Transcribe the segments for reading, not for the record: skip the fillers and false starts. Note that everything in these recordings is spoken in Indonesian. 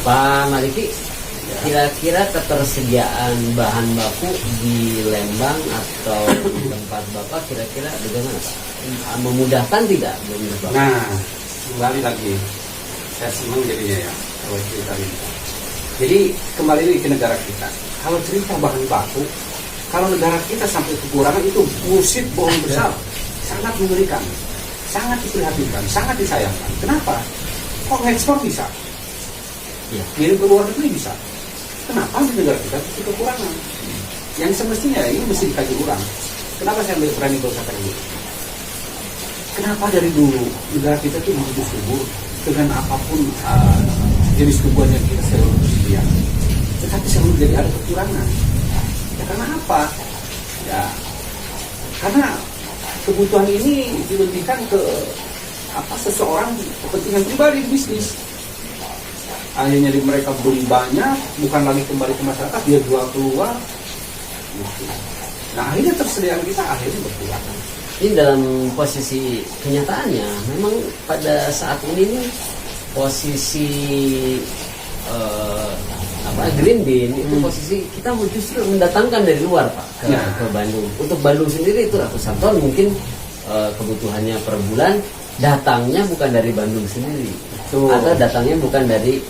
Pak Mariki, kira-kira ketersediaan bahan baku di Lembang atau di tempat Bapak kira-kira bagaimana Pak? Memudahkan tidak? Nah, kembali lagi, saya senang jadinya ya kalau cerita ini. Jadi kembali lagi ke negara kita. Kalau cerita bahan baku, kalau negara kita sampai kekurangan itu bullshit, bohong besar, sangat mengerikan, sangat diprihatinkan, sangat disayangkan. Kenapa? Kok ngekspor bisa? Ya. Ngirim ke luar negeri bisa. Kenapa di negara kita itu kekurangan? Yang semestinya ini mesti dikaji ulang. Kenapa saya berani berkata begitu? Kenapa dari dulu negara kita itu begitu subur dengan apapun jenis tumbuhan yang kita selalu tersedia, tetapi selalu jadi ada kekurangan. Ya karena apa? Ya karena kebutuhan ini dilebihkan ke seseorang kepentingan pribadi bisnis. Akhirnya mereka beli banyak, bukan lagi kembali ke masyarakat, dia jual keluar. Gitu. Nah akhirnya tersediaan kita akhirnya berkurang. Ini dalam posisi kenyataannya, memang pada saat ini nih, posisi green bean itu posisi kita justru mendatangkan dari luar Pak ke Bandung. Untuk Bandung sendiri itu ratusan ton mungkin kebutuhannya per bulan, datangnya bukan dari Bandung sendiri. Atau datangnya bukan dari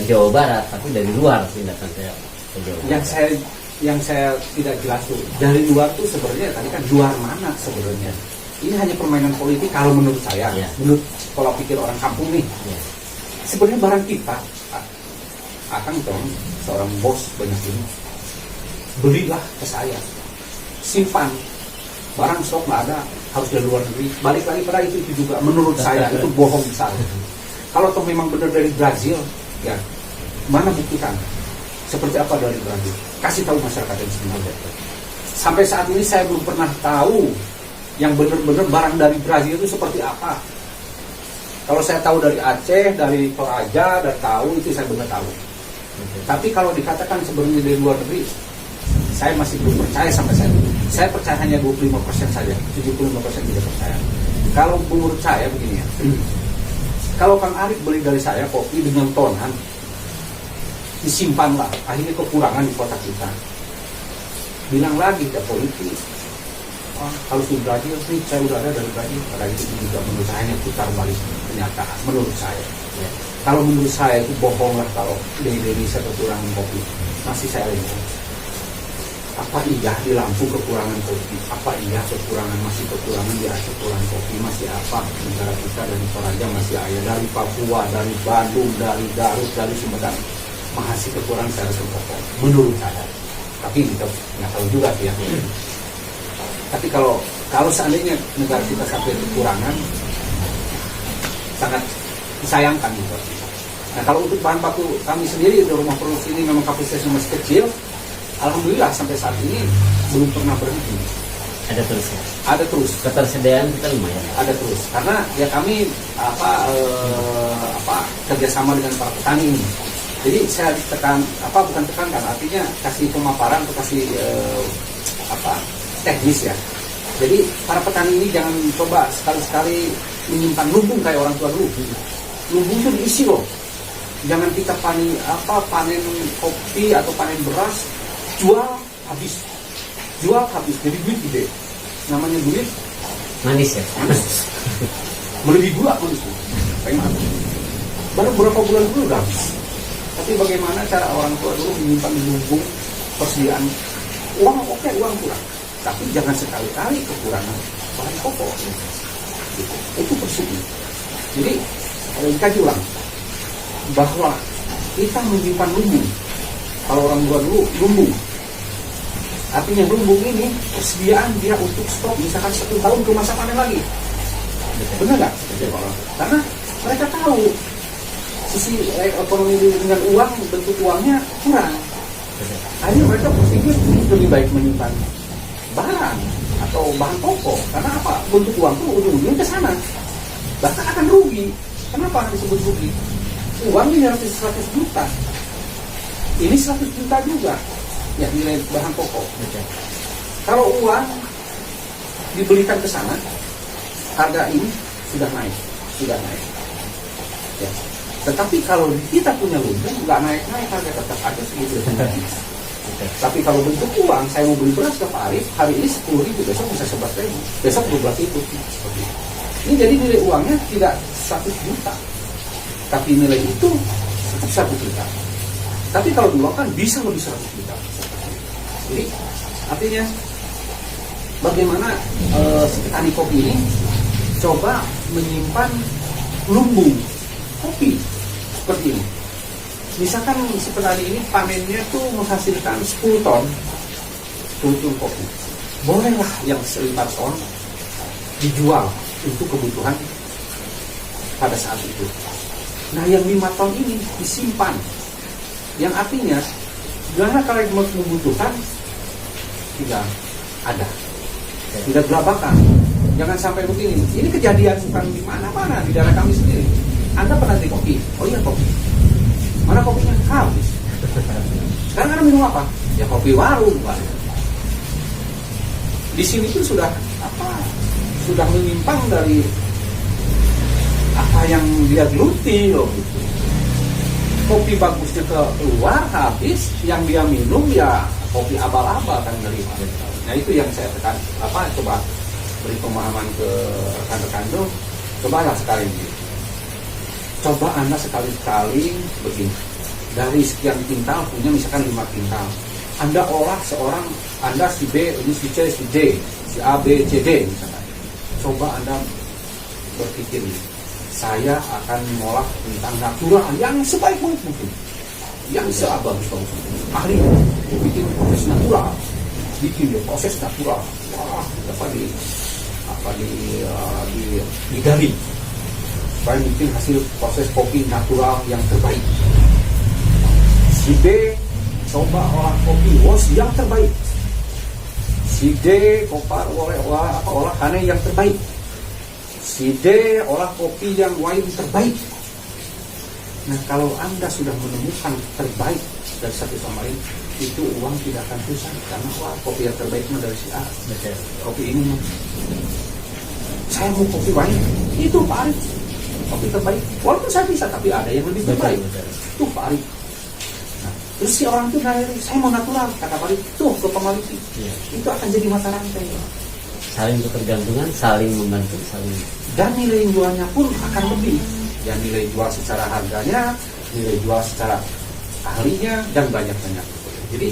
Jawa Barat, tapi dari luar sih datang ke Jawa Barat. Yang saya tidak jelas tuh dari luar tuh sebenarnya tadi kan luar mana sebenarnya? Ini hanya permainan politik kalau menurut saya, menurut pola pikir orang kampung nih. Sebenarnya barang kita, akan dong seorang bos banyak ini, belilah ke saya, simpan, barang stok nggak ada, harus dari luar negeri. Balik lagi pada itu juga menurut saya itu bohong besar. Kalau toh memang benar dari Brazil, ya mana buktikan? Seperti apa dari Brazil? Kasih tahu masyarakat yang sebenarnya. Sampai saat ini saya belum pernah tahu yang benar-benar barang dari Brazil itu seperti apa. Kalau saya tahu dari Aceh, dari Toraja, dari tahu itu saya benar tahu. Tapi kalau dikatakan sebenarnya dari luar negeri, saya masih belum percaya sampai saya. Saya percaya hanya 25% saja, 75% tidak percaya. Kalau menurut saya begini ya. Kalau Kang Arif beli dari saya kopi dengan tonan, disimpanlah, akhirnya kekurangan di kota kita. Bilang lagi ke politik, kalau di Brazil sih saya udah ada dari Brazil, pada itu juga menurut saya hanya putar balik kenyataan. Menurut saya, kalau menurut saya itu bohong lah kalau di Indonesia kekurangan kopi. Masih saya lihat. Apa iya di Lampung kekurangan kopi? Apa iya masih kekurangan di Aceh kekurangan kopi? Masih apa negara kita dari Toraja masih ada, dari Papua, dari Bandung, dari Garut, dari Sumedang masih kekurangan secara sempurna menurut saya. Tapi kita nggak tahu juga sih ya. Tapi kalau seandainya negara kita sampai kekurangan, sangat disayangkan gitu. Nah kalau untuk bahan baku kami sendiri di rumah produksi ini memang kapasitasnya masih kecil. Alhamdulillah sampai saat ini belum pernah berhenti. Ada terus ya? Ada terus. Ketersediaan kita lumayan. Ada terus. Karena ya kami kerjasama dengan para petani ini. Jadi saya bukan tekankan, artinya kasih pemaparan atau kasih teknis ya. Jadi para petani ini jangan coba sekali-sekali menyimpan lumbung kayak orang tua dulu. Lumbung itu diisi loh. Jangan kita panen kopi atau panen beras, jual habis, jadi duit gede. Namanya duit manis ya. Melebihi gula manis. Baru berapa bulan dulu udah habis. Tapi bagaimana cara orang tua dulu menyimpan lumbung persediaan uang, uang kurang, tapi jangan sekali-kali kekurangan bahan pokok. Gitu. Itu persegi. Jadi dikaji ulang bahwa kita menyimpan lumbung. Kalau orang tua dulu lumbung, artinya lumbung ini persediaan dia untuk stok misalkan 1 tahun ke masa panen lagi. Benar nggak? Karena mereka tahu sisi ekonomi dengan uang, bentuk uangnya kurang. Akhirnya mereka berpikir lebih baik menyimpan barang atau bahan pokok. Karena apa? Bentuk uang itu ujung-ujungnya ke sana. Bahkan akan rugi. Kenapa disebut rugi? Uang ini harus 100 juta. Ini 100 juta juga. Ya nilai bahan pokok. Kalau uang dibelikan ke sana, harga ini sudah naik. Ya. Tetapi kalau kita punya lumbung, nggak naik-naik harga, tetap aja segitu. Tapi kalau bentuk uang, saya mau beli beras ke Pak Arif, hari ini 10.000, besok bisa 11.000, besok 12.000. Ini jadi nilai uangnya tidak 1 juta, tapi nilai itu tetap 1 juta. Tapi kalau diuang kan bisa lebih 100 juta. Jadi artinya bagaimana si petani kopi ini coba menyimpan lumbung kopi seperti ini. Misalkan si petani ini panennya tuh menghasilkan 10 ton kopi. Bolehlah yang 5 ton dijual untuk kebutuhan pada saat itu. Nah yang 5 ton ini disimpan. Yang artinya, karena kalau membutuhkan tidak ada, tidak berlabakan. Jangan sampai begini. Ini kejadian bukan di mana-mana, di daerah kami sendiri. Anda pernah beli kopi? Oh iya kopi. Mana kopinya? Habis. Sekarang Anda minum apa? Ya kopi warung, Pak. Di sini pun sudah sudah menyimpang dari apa yang dia geluti loh. Gitu. Kopi bagusnya keluar habis, yang dia minum ya kopi abal-abal kan dari. Nah itu yang saya tekan, coba beri pemahaman ke rekan-rekan itu, cobalah sekali ini. Coba Anda sekali-sekali begini, dari sekian kintal punya misalkan 5 kintal, Anda olah seorang, Anda si B, ini si C, si D, si A, B, C, D misalkan. Coba Anda berpikir, saya akan mengolah tentang natural yang sebaik-baik mungkin, yang sebagus-bagus mungkin. Ahli bikin proses natural, bikin proses natural, wah digali, supaya bikin hasil proses kopi natural yang terbaik. Si B coba olah kopi wos yang terbaik. Si D olah kane yang terbaik. Si D olah kopi yang wine terbaik. Nah kalau Anda sudah menemukan terbaik dari satu sama lain, itu uang tidak akan susah, karena wah kopi yang terbaik dari si A. Betul. Kopi ini saya mau kopi wine, itu Pak Arif kopi terbaik. Walaupun saya bisa, tapi ada yang lebih terbaik. Itu Pak Arif. Nah, terus si orang itu saya mau natural, kata Pak Arif, tuh ke pemaliki. Itu akan jadi mata rantai. Saling ketergantungan, saling membantu, saling. Dan nilai jualnya pun akan lebih. Ya nilai jual secara harganya, nilai jual secara ahlinya, dan banyak-banyak. Jadi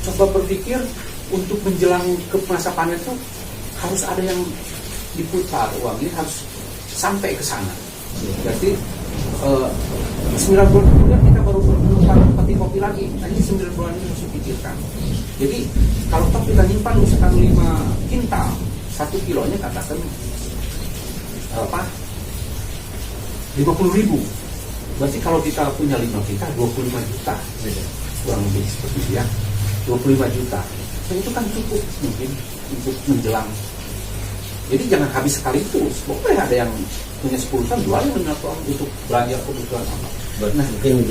coba berpikir untuk menjelang ke masa panen itu harus ada yang diputar uang ini, harus sampai ke sana. Berarti 9 bulan kemudian kita baru menumpang peti kopi lagi. Nanti 9 bulan ini harus dipikirkan. Jadi kalau kita nyimpan misalkan 5 kintal, 1 kilonya katakan 50.000. Berarti kalau kita punya 5 kintal 25 juta, kurang lebih seperti itu ya, 25 juta. Nah, itu kan cukup mungkin untuk menjelang. Jadi jangan habis sekali itu. Boleh ada yang punya 10 tahun jualnya untuk belanja kebutuhan apa. Nah, mungkin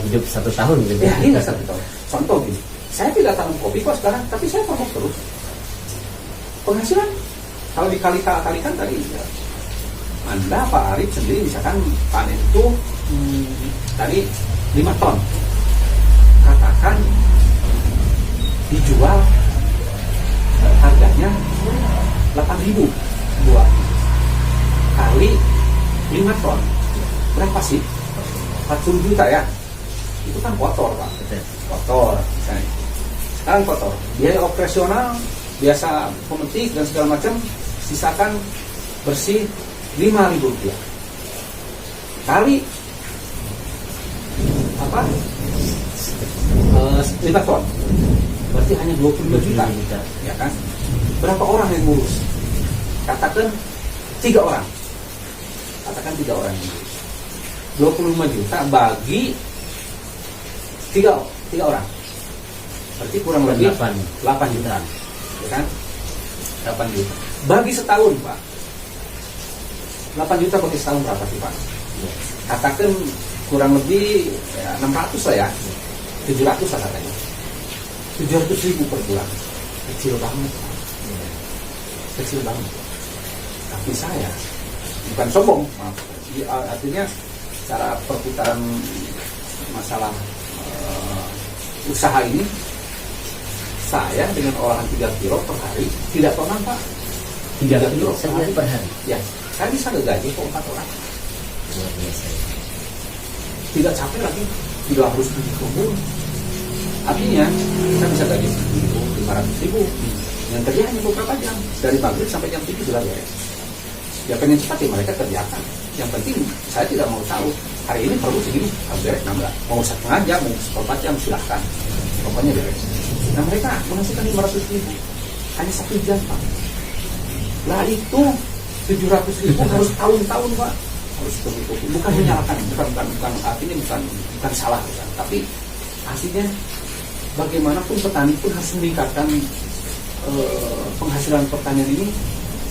hidup 1 tahun gitu. Ya, ini 1 tahun. Contoh gini, saya tidak tanam kopi kok sekarang, tapi saya tanam terus. Penghasilan kalau dikali-kalikan tadi, ya, Anda Pak Arif sendiri misalkan panen itu tadi 5 ton, katakan dijual harganya 8.000 buah, kali 5 ton berapa sih? 40 juta ya. Itu kan kotor Pak. Kotor misalnya. Sekarang kotor, biaya operasional biasa pemetik dan segala macam, sisakan bersih 5.000 rupiah kali 5 ton, berarti hanya 25 juta ya kan. Berapa orang yang ngurus? Katakan 3 orang, yang ngurus. 25 juta bagi 3 orang, berarti kurang lebih 8 juta ya kan. 8 juta bagi setahun Pak, 8 juta bagi setahun berapa sih Pak? Katakan kurang lebih ya, 600 lah ya, 700 lah katanya, 700.000 per bulan. Kecil banget Pak. Kecil banget. Tapi saya bukan sombong, maaf, artinya cara perputaran masalah usaha ini, saya dengan olahan 3 kilo per hari tidak pernah Pak. 3 kilo per hari. Ya, saya bisa gaji kok 4 orang. Luar biasa. Tidak capek lagi, tidak harus pergi kebun. Artinya kita bisa gaji 500.000. Yang kerja hanya beberapa jam, dari maghrib sampai jam 7 sudah beres. Ya pengen cepat ya mereka kerjakan. Yang penting saya tidak mau tahu hari ini perlu segini, beres nambah. Mau 1,5 jam, mau 4 jam silahkan. Pokoknya beres. Nah mereka menghasilkan 500.000 hanya 1 jam Pak. Nah itu 700.000 harus tahun-tahun Pak. Harus begitu. Bukan menyalahkan, bukan artinya bukan salah, bukan. Tapi artinya bagaimanapun petani pun harus meningkatkan penghasilan pertanian ini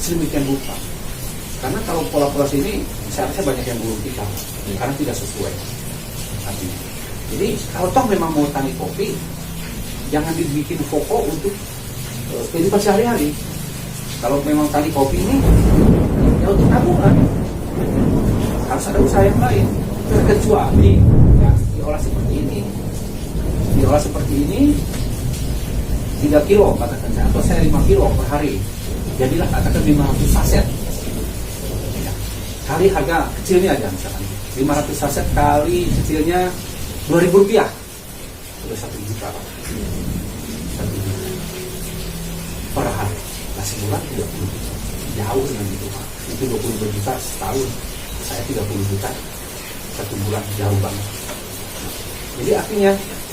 sedemikian rupa. Karena kalau pola-pola ini saya rasa banyak yang belum kita karena tidak sesuai artinya. Jadi kalau toh memang mau tani kopi, jangan dibikin pokok untuk kehidupan sehari-hari. Kalau memang tani kopi ini ya untuk tabungan, harus ada usaha yang lain. Kecuali ya, diolah seperti ini 3 kilo katakan saya, atau saya 5 kilo per hari, jadilah katakan 500 saset ya. Kali harga kecilnya aja misalkan 500 saset kali kecilnya Rp2.000 sudah 1 juta Pak. 1 juta per hari. Nah sebulan 30 juta, jauh dengan itu Pak. Itu 22 juta setahun, saya 30 juta 1 bulan, jauh banget. Jadi artinya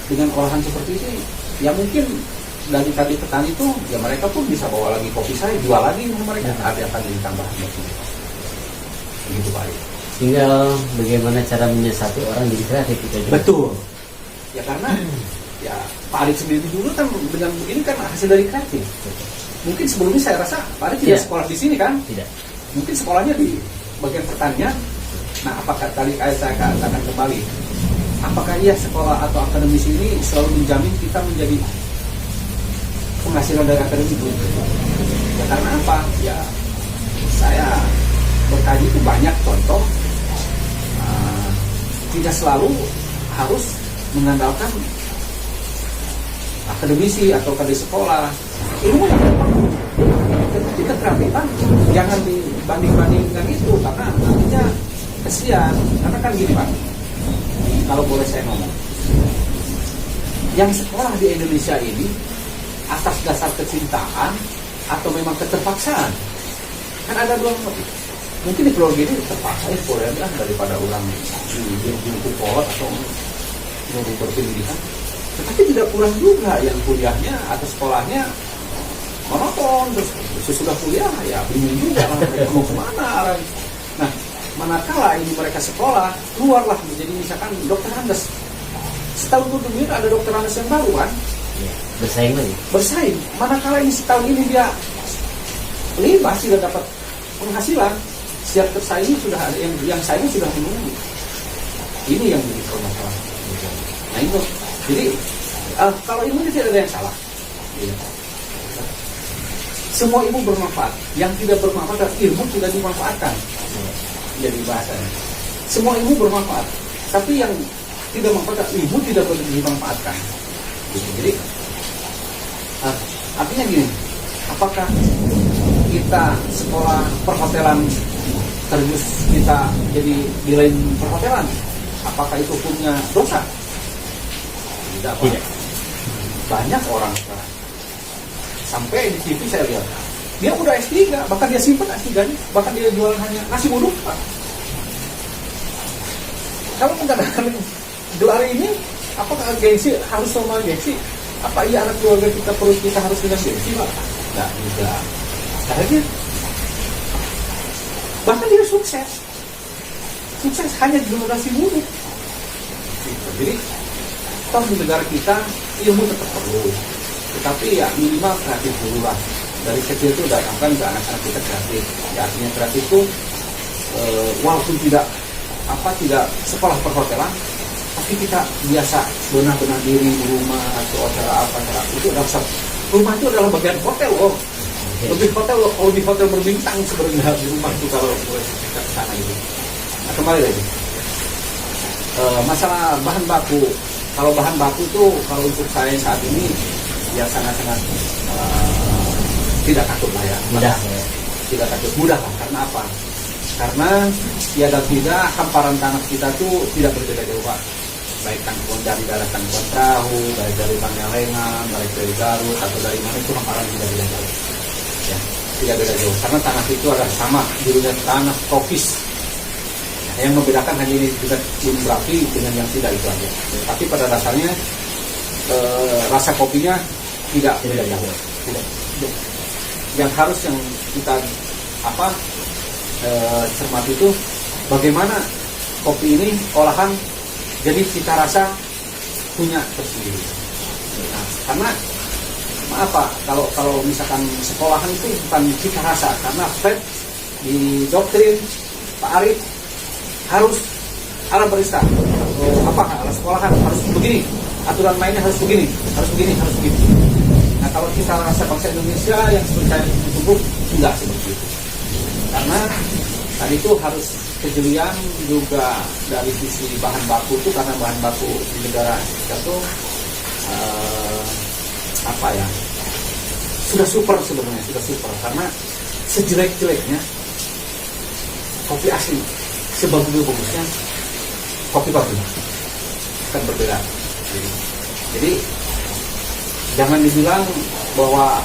dengan olahan seperti ini ya mungkin dari tadi petani itu ya mereka pun bisa bawa lagi kopi saya, jual lagi mereka, ada akan jadi tambahan begitu Pak. Tinggal bagaimana cara menyiasati orang jadi kreatif kita juga. Betul ya, karena ya Pak Arik sendiri dulu kan dengan ini kan hasil dari kreatif. Mungkin sebelumnya saya rasa Pak Arik tidak sekolah di sini kan, tidak, mungkin sekolahnya di bagian pertanian. Nah apakah tadi saya katakan kembali, apakah iya sekolah atau akademisi ini selalu menjamin kita menjadi penghasilan dari akademik itu? Ya karena apa? Ya saya berkaji itu banyak contoh, tidak selalu harus mengandalkan akademisi atau di sekolah. Ilmu yang perlu, kita kreatifan jangan dibanding-bandingkan itu, karena nantinya kesian. Karena kan gini Pak, kalau boleh saya ngomong, yang sekolah di Indonesia ini atas dasar kecintaan atau memang keterpaksaan, kan ada dua motif. Mungkin di keluarga ini terpaksa ya kuliah daripada orang di kolot atau mau berpendidikan, tetapi tidak kurang juga yang kuliahnya atau sekolahnya monoton, terus sesudah kuliah ya bingung juga mereka mau kemana. Nah manakala ini mereka sekolah, keluarlah menjadi misalkan dokter Andes, setahun kemudian ada dokter Andes yang baru kan, bersaing lagi. Bersaing. Manakala ini setahun ini dia pasti sudah dapat penghasilan, siap tersaing sudah ada yang saing sudah menunggu. Ini yang menjadi permasalahan. Nah itu. Jadi kalau ilmu tidak ada yang salah. Semua ilmu bermanfaat. Yang tidak bermanfaat adalah ilmu tidak dimanfaatkan. Jadi bahasanya. Semua ilmu bermanfaat. Tapi yang tidak manfaat ilmu tidak boleh dimanfaatkan. Jadi artinya gini, apakah kita sekolah perhotelan terus kita jadi di lain perhotelan, apakah itu punya dosa? Tidak. Banyak orang sekarang sampai di TV saya lihat dia udah S3, bahkan dia simpan S3-nya, bahkan dia jual hanya nasi uduk Pak. Kamu mengatakan gelar ini apakah gengsi, harus sama gengsi? Apa iya anak keluarga kita perlu kita harus dengan gengsi Pak? Tidak juga. Caranya bahkan dia sukses hanya generasi muda. Jadi toh di negara kita ilmu tetap perlu, tetapi ya minimal kreatif dulu lah. Dari kecil itu datangkan ke anak-anak kita kreatif. Ya artinya kreatif itu walaupun tidak sekolah perhotelan, tapi kita biasa benar-benar diri di rumah atau acara itu adalah rumah itu adalah bagian hotel loh. Lebih hotel berbintang sebenarnya di rumah itu kalau boleh kita ke sana itu. Nah, kembali lagi. Masalah bahan baku, kalau bahan baku itu kalau untuk saya saat ini ya sangat-sangat tidak takut lah ya. Mudah. Tidak takut, mudah lah. Karena apa? Karena ya dan tidak hamparan tanah kita tuh tidak berbeda jauh Pak. Baik tangkuan dari daerah Tangkuban Perahu, baik dari Pangalengan, baik dari Garut atau dari mana itu hamparan tidak beda jauh. Ya, tidak beda jauh. Karena tanah itu adalah sama, judulnya tanah tropis. Yang membedakan hanya ini juga gunung berapi dengan yang tidak itu aja. Tapi pada dasarnya rasa kopinya tidak beda jauh. Tidak. Yang harus yang kita cermati itu bagaimana kopi ini olahan jadi cita rasa punya tersendiri. Nah, karena maaf Pak, kalau misalkan sekolahan itu bukan cita rasa, karena Fred di doktrin Pak Arif harus ala barista ala sekolahan harus begini, aturan mainnya harus begini, harus begini, harus begini. Nah kalau kita rasa bangsa Indonesia yang seperti itu enggak seperti itu, karena tadi itu harus kejelian juga dari sisi bahan baku itu, karena bahan baku di negara kita tuh sudah super sebenarnya, sudah super, karena sejelek-jeleknya kopi asli, sebagus-bagusnya kopi pabrik kan berbeda. Jadi jangan dibilang bahwa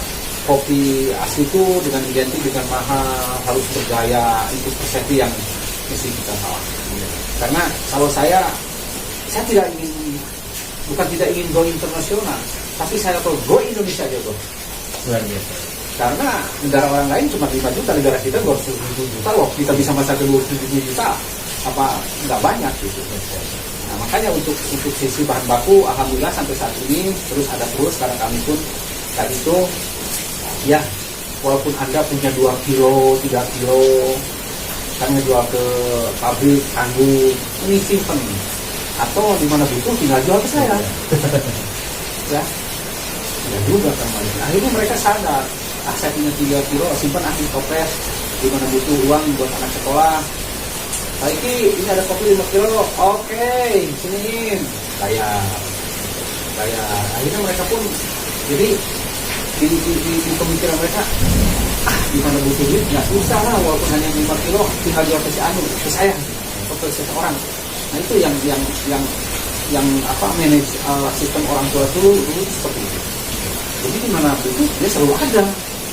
kopi asli itu dengan identik dengan mahal, harus bergaya, itu persepsi yang mesti kita salah. Karena kalau saya tidak ingin, bukan tidak ingin go internasional, tapi saya kalau go Indonesia aja bro. Luar biasa. Karena negara orang lain cuma 5 juta, negara kita 270 juta loh, kita bisa masak ke 270 juta, apa nggak banyak gitu. Nah makanya untuk sisi bahan baku, alhamdulillah sampai saat ini terus ada terus, karena kami pun tadi itu ya walaupun Anda punya 2 kilo, 3 kilo, karena jual ke pabrik, tanggung, ini simpen, atau di mana butuh tinggal jual ke saya. Ya, ya juga kan. Akhirnya mereka sadar, saya punya 3 kilo, simpan di toples, di mana butuh uang buat anak sekolah. Baik, ini ada kopi 5 kilo, oke, siniin, bayar. Akhirnya mereka pun jadi di pemikiran mereka, di mana butuh duit nggak usah lah, walaupun hanya 5 kilo tinggal jual ke si Anu, ke saya, ke seseorang. Nah itu yang manage sistem orang tua dulu seperti itu. Jadi di mana butuh dia selalu ada,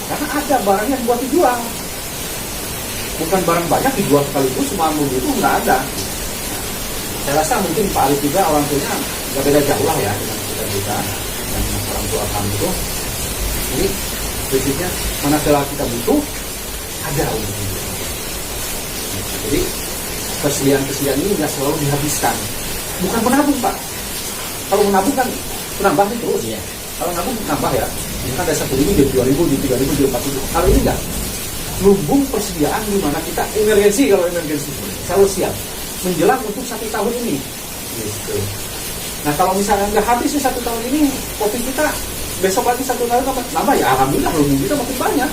karena ada barang yang buat dijual, bukan barang banyak dijual sekaligus, semua butuh nggak ada. Saya rasa mungkin Pak Arif juga orang tuanya nggak beda jauh lah ya dengan kita dan orang tua kami itu. Ini prinsipnya mana telah kita butuh ada untuk itu. Jadi persediaan ini nggak selalu dihabiskan, bukan menabung Pak. Kalau menabung kan penambah terus. Iya. Kalau nabung nambah ya, ini kan ada 1.000, jadi 2.000, jadi 3.000, jadi 4.000. Kalau ini enggak, lumbung persediaan di mana kita emergensi, kalau emergensi selalu siap menjelang untuk 1 tahun ini. Gitu. Nah kalau misalnya nggak habis 1 tahun ini, kopi kita besok lagi 1 tahun nambah ya, alhamdulillah lumbung kita makin banyak.